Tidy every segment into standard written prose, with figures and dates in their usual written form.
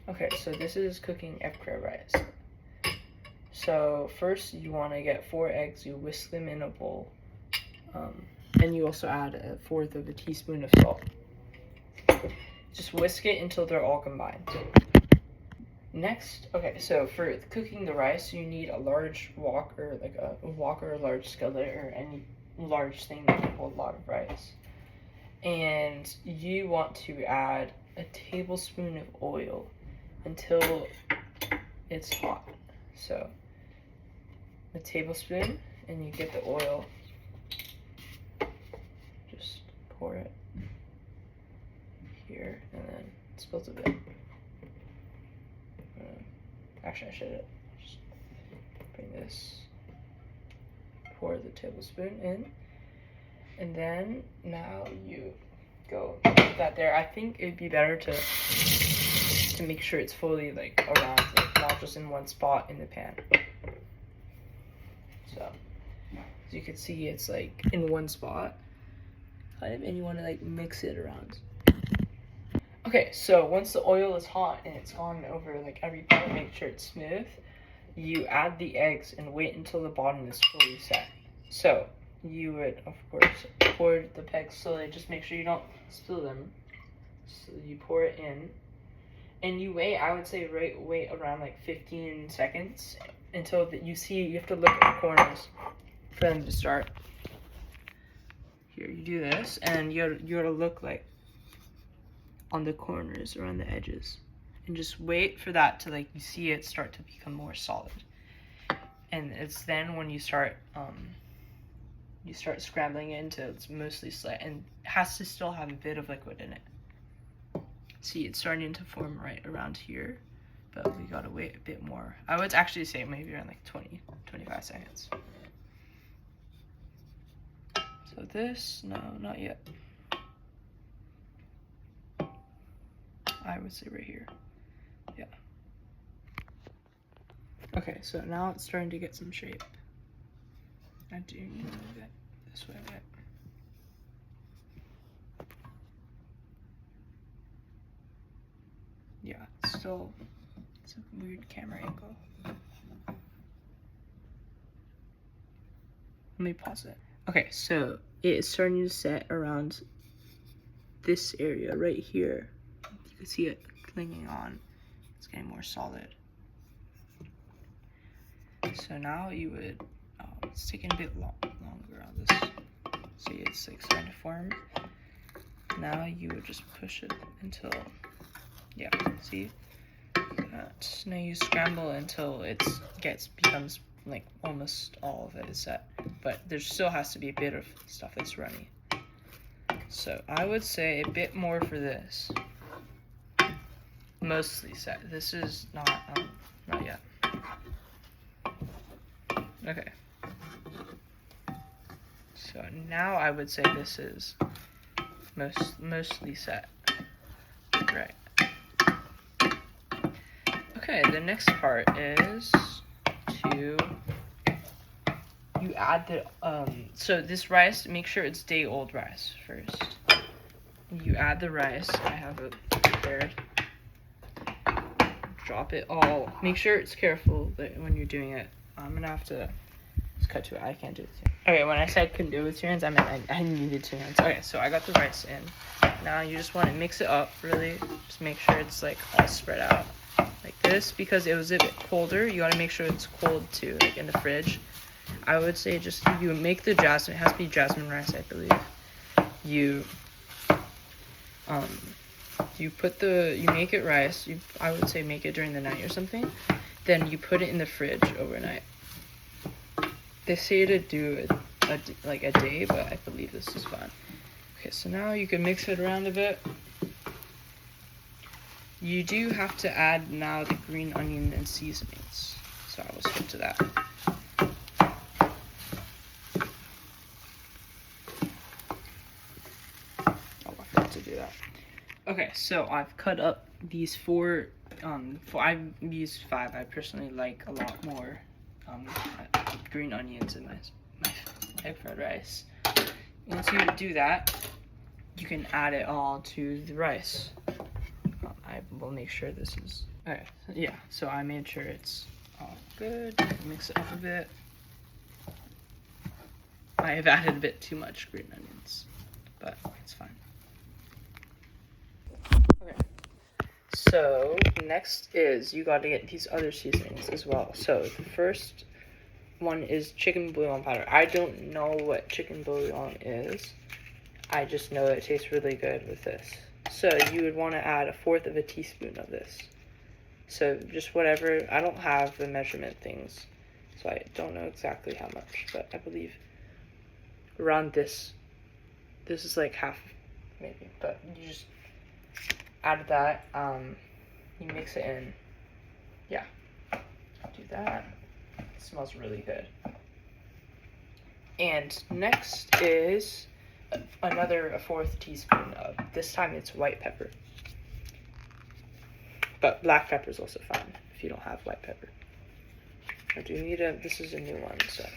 Okay, so this is cooking egg fried rice. So first you want to get 4 eggs, you whisk them in a bowl. And you also add 1/4 of a teaspoon of salt. Just whisk it until they're all combined. Next, okay, so for cooking the rice, you need a large wok, or like a wok or a large skillet or any large thing that can hold a lot of rice. And you want to add a tablespoon of oil until it's hot. So a tablespoon, and you get the oil, just pour it here, and then it spills a bit. Actually, I should just bring this, pour the tablespoon in, and then now you go put that there. I think it'd be better to make sure it's fully like around, like not just in one spot in the pan. So as you can see, it's like in one spot, and you want to like mix it around. Okay, so once the oil is hot and it's gone over like every part, make sure it's smooth, you add the eggs and wait until the bottom is fully set. So you would, of course, pour the pegs slowly, just make sure you don't spill them. So you pour it in, and you wait, I would say wait around like 15 seconds until you see, you have to look at the corners for them to start. Here, you do this, and you gotta look like on the corners, around the edges, and just wait for that to like, you see it start to become more solid. And it's then when you start scrambling it until it's mostly set, and it has to still have a bit of liquid in it. See, it's starting to form right around here, but we gotta wait a bit more. I would actually say maybe around like 20-25 seconds. So this, no, not yet. I would say right here. Yeah. Okay, so now it's starting to get some shape. I do need to move it this way a bit. Yeah, it's a weird camera angle. Let me pause it. Okay, so it's starting to set around this area right here. You can see it clinging on. It's getting more solid. So now you would, it's taking a bit longer on this. See, it's like starting to form. Now you would just push it until, yeah, see? Now you scramble until it becomes like almost all of it is set. But there still has to be a bit of stuff that's runny. So I would say a bit more for this. Mostly set. This is not yet. Okay. So now I would say this is mostly set. Right. Okay, the next part is you add the so this rice, make sure it's day-old rice first. You add the rice. I have it prepared. Drop it all. Make sure it's careful that when you're doing it. I'm gonna have to just cut to it. I can't do it with 2 hands. Okay, when I said couldn't do it with 2 hands, I meant I needed 2 hands. Okay, so I got the rice in. Now you just want to mix it up, really. Just make sure it's like all spread out like this, because it was a bit colder. You gotta make sure it's cold too, like in the fridge. I would say just you make the jasmine. It has to be jasmine rice, I believe. You make it rice. I would say make it during the night or something. Then you put it in the fridge overnight. They say to do like a day, but I believe this is fine. Okay, so now you can mix it around a bit. You do have to add now the green onion and seasonings. So I will skip to that. Oh, I forgot to do that. Okay, so I've cut up these 4. I've used 5. I personally like a lot more green onions in my egg fried rice. Once you do that, you can add it all to the rice. I I will make sure this is okay. Yeah, so I made sure it's all good. Mix it up a bit. I have added a bit too much green onions, but it's fine. Okay. So next is you got to get these other seasonings as well. So the first one is chicken bouillon powder. I don't know what chicken bouillon is. I just know it tastes really good with this. So you would want to add 1/4 of a teaspoon of this. So just whatever. I don't have the measurement things, so I don't know exactly how much, but I believe around this. This is like half, maybe, but you just add that. You mix it in. Yeah, do that. It smells really good. And next is another 1/4 teaspoon of, this time it's white pepper. But black pepper is also fine if you don't have white pepper. I do need this is a new one, so.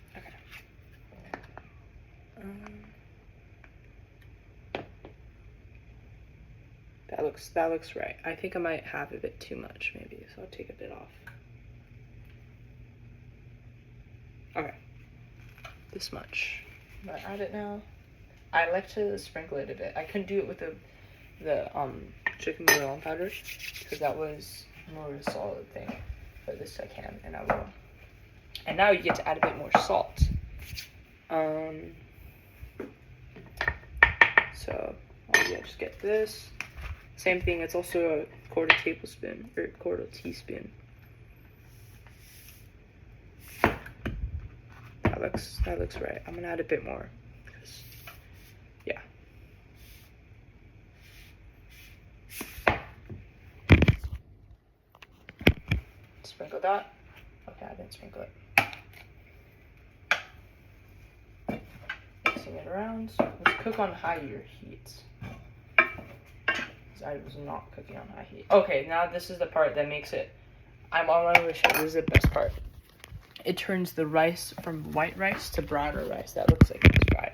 Okay. That looks right. I think I might have a bit too much maybe, so I'll take a bit off. Okay. This much. I'm gonna add it now. I like to sprinkle it a bit. I couldn't do it with the chicken bouillon powder because that was more of a solid thing. But this I can, and I will. And now you get to add a bit more salt. So yeah, just get this. Same thing. It's also a 1/4 tablespoon or 1/4 teaspoon. That looks right. I'm gonna add a bit more. Yeah. Sprinkle that. Okay, I didn't sprinkle it. Mixing it around. Let's cook on higher heat. I was not cooking on high heat. Okay, now this is the part that makes it. I'm all on with this is the best part. It turns the rice from white rice to browner rice. That looks like it's fried.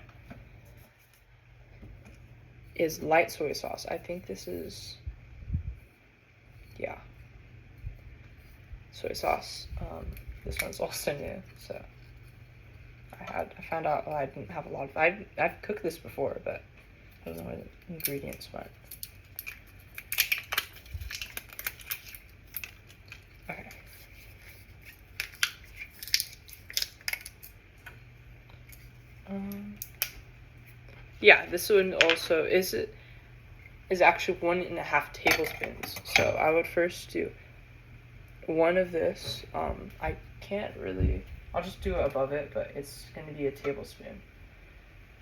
Is light soy sauce. I think this is, yeah, soy sauce. This one's also new, so I found out I didn't have a lot of. I've cooked this before, but I don't know what the ingredients went. Okay. Yeah, this one also is actually 1.5 tablespoons. So I would first do one of this. I can't really. I'll just do it above it, but it's going to be a tablespoon.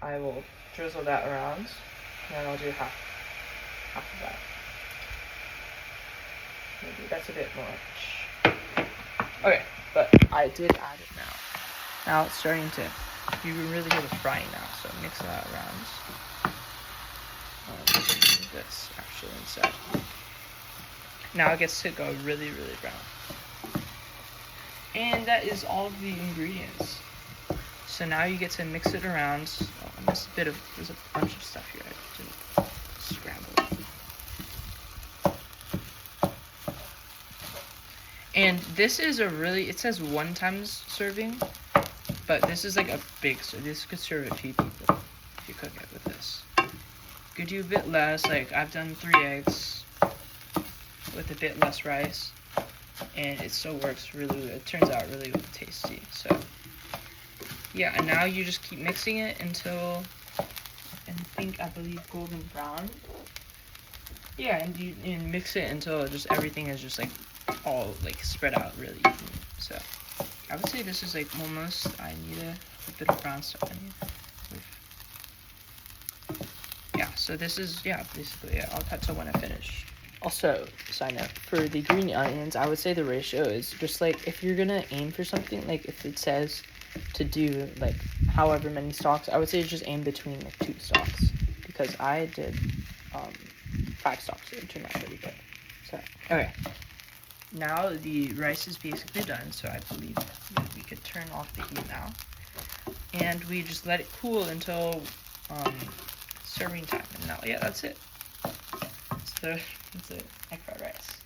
I will drizzle that around, and then I'll do half of that. Maybe that's a bit much. Okay, but I did add it now. Now it's starting to. You can really hear the frying now, so mix that around. This actually inside. Now it gets to go really, really brown. And that is all of the ingredients. So now you get to mix it around. Oh, there's a bunch of stuff here. I didn't scramble it. And this is it says 1 time serving. But this is like a big, so this could serve a few people if you cook it with this. You could do a bit less, like I've done 3 eggs with a bit less rice, and it still works really, it turns out really tasty. So yeah, and now you just keep mixing it until, I believe golden brown. Yeah, and you mix it until just everything is just like all like spread out really evenly. So I would say this is like almost, I need a bit of brown stuff in here. Yeah, so this is, yeah, basically, yeah, I'll cut to when I finish. Also, side note, for the green onions, I would say the ratio is just like, if you're gonna aim for something, like if it says to do like however many stalks, I would say just aim between like 2 stalks. Because I did 5 stalks, so it turned out pretty good. So, okay. now the rice is basically done, so I believe that we could turn off the heat now. And we just let it cool until serving time. And now, yeah, that's it. That's the egg fried rice.